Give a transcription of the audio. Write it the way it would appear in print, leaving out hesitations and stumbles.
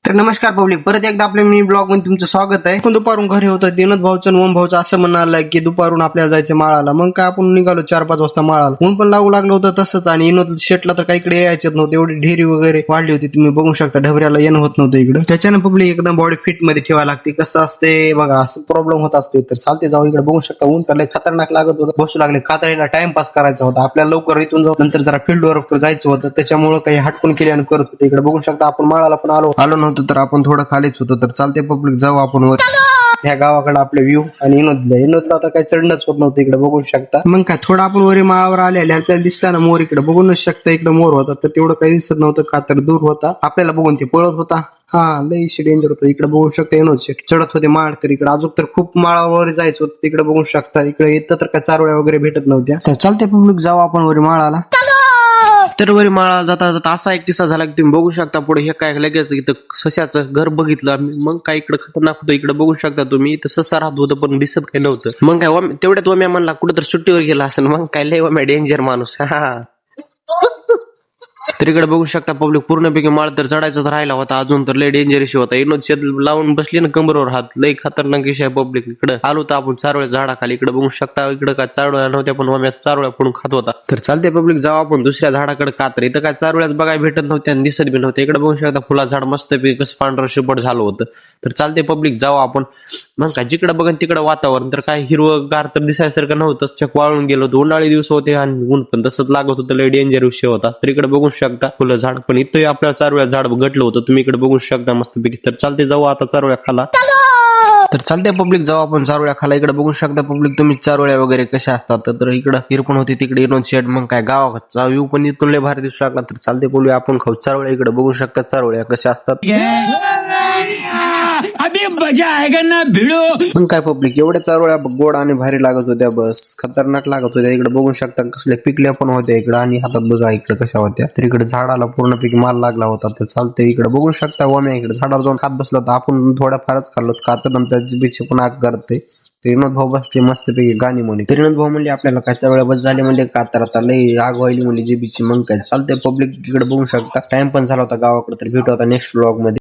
तर नमस्कार पब्लिक, परत एकदा आपल्या मिनी ब्लॉग मध्ये तुमचं स्वागत आहे. आपण दुपारून घरी होतं. दिनत भाऊचं ओम भाऊचं असं म्हणालं की दुपारून आपल्याला जायचं माळाला. मग काय आपण निघालो 4-5 वाजता माळाला. ऊन पण लागू लागलं होतं तसंच, आणि विनोद शेटला तर काही इकडे यायचंच नव्हतं. एवढी ढेरी वगैरे वाढली होती, तुम्ही बघू शकता. ढबऱ्याला येणं होत नव्हतं इकडं. त्याच्यानं पब्लिक एकदम बॉडी फिट मध्ये ठेवायला लागते. कसं असते बघा, असं प्रॉब्लेम होत असते. तर चालते जाऊ इकडे बघू शकता. ऊन तर लय खतरनाक लागत होतं. बसू लागले कातळीला, टाइमपास करायचा होता आपल्याला. लवकर इथून जाऊ, नंतर जरा फील्डवर जायचं होतं. त्याच्यामुळे काही हटकून केल्यानं करत होते. इकडे बघू शकता आपण माळाला पण आलो नव्हतं, तर आपण थोडं खालीच होतो. तर चालते पब्लिक जाऊ आपण वर. ह्या गावाकडे आपले व्ह्यू आणि विनोदला आता काही चढणंच होत नव्हतं. इकडे बघू शकता. मग काय थोडं आपण वरी माळावर आले आपल्याला दिसला ना मोर. इकडे बघूनच शकता इकडे मोर होता. तर तेवढं काही दिसत नव्हतं का तर दूर होता. आपल्याला बघून ते पळत होता. हा, लई डेंजर होतं. इकडे बघू शकता विनोद शेट चढत होते माळ. तर इकडे अजून तर खूप माळावर जायचं होतं. तिकडे बघू शकता इकडे येतं तर काय चारोळ्या वगैरे भेटत नव्हत्या. तर चालते पब्लिक जाऊ आपण वरी माळाला. तर वरी माळा जाता जाता असा एक किस्सा झाला की तुम्ही बघू शकता पुढे. हे काय लगेच इथं सस्याचं घर बघितलं आम्ही. मग काय इकडे खतरनाक होतं. इकडे बघू शकता तुम्ही, इथं ससा राहत होतं पण दिसत काही नव्हतं. मग काय तेवढ्यात वम्या म्हणला कुठं तर सुट्टीवर गेला असेल. मग काय लय वम्या डेंजर माणूस. तर इकडे बघू शकता पब्लिक पूर्णपैकी माळ तर चढायचाच राहिला होता. अजून तर लय डेंजर इश्यू होता. विनोद शेत लावून बसली ना कमरेवर हात. लय खतरनाक विषय पब्लिक. इकडे आलो तर आपण चारोळ्या झाडाखाली. इकडे बघू शकता इकडे काय चारोळ्या नव्हत्या पण वम्या चारोळ्या फोडून खात होता. तर चालते पब्लिक जाऊ आपण दुसऱ्या झाडाकडे. का तर इथं काय चारोळ्यात बघायला भेटत नव्हत्या आणि दिसत बी नव्हते. इकडे बघू शकता फुला झाड मस्तपैकी कसं पांढरं शिपट झालं होतं. तर चालते पब्लिक जाऊ आपण. मग काय जिकडे बघन तिकडे वातावरण तर काय हिरवं गार तर दिसायसारखं नव्हतं. चक वाळून गेलो होतं. उन्हाळी दिवस होते आणि ऊन पण तसंच लागत होतं. लय डेंजर विषय होता. तर इकडे बघू शकता फुलं झाड पण इथं आपल्याला चारोळ्या झाड घटलं होतं. तुम्ही इकडे बघू शकता मस्तपैकी. तर चालते जाऊ आता चारोळ्या खाला. तर चालते पब्लिक जाऊ आपण चारोळ्या खाला. इकडे बघू शकता पब्लिक तुम्ही चारोळ्या वगैरे कशा असतात. तर इकडे हिरपण होती तिकडे विनोद शेट. मग काय गावाचा व्ह्यू पण इथून लय भारी दिसू लागला. तर चालते बोलूया आपण खाऊ चारोळ्या. इकडे बघू शकता चारोळ्या कशा असतात. अभी मजा आएगा ना भिड़ो. मग काय पब्लिक एवढ्या चारोळ्या गोड आणि भारी लागत होत्या. बस खतरनाक लागत होत्या. इकडे बघू शकता कसल्या पिकल्या पण होत्या इकडे. आणि हातात बघा इकडे कशा होत्या. तर इकडे झाडाला पूर्णपैकी माल लागला होता. तर चालते इकडे बघू शकता वम्या इकडे झाडावर जाऊन खात बसलो होता. आपण थोड्या फारच खाल्लो का तर नंतर बीचे पण आग करते. तर विनोद भाऊ बसते मस्तपैकी गाणी म्हणे. तर विनोद भाऊ म्हणले आपल्याला काय चारोळ्या बस झाले म्हणजे का तर आता लई आग व्हायली म्हणजे जीबीची. मग काय चालते पब्लिक इकडे बघू शकता. टाइम पण झाला होता गावाकडे. तर भेटू आता नेक्स्ट ब्लॉग मध्ये.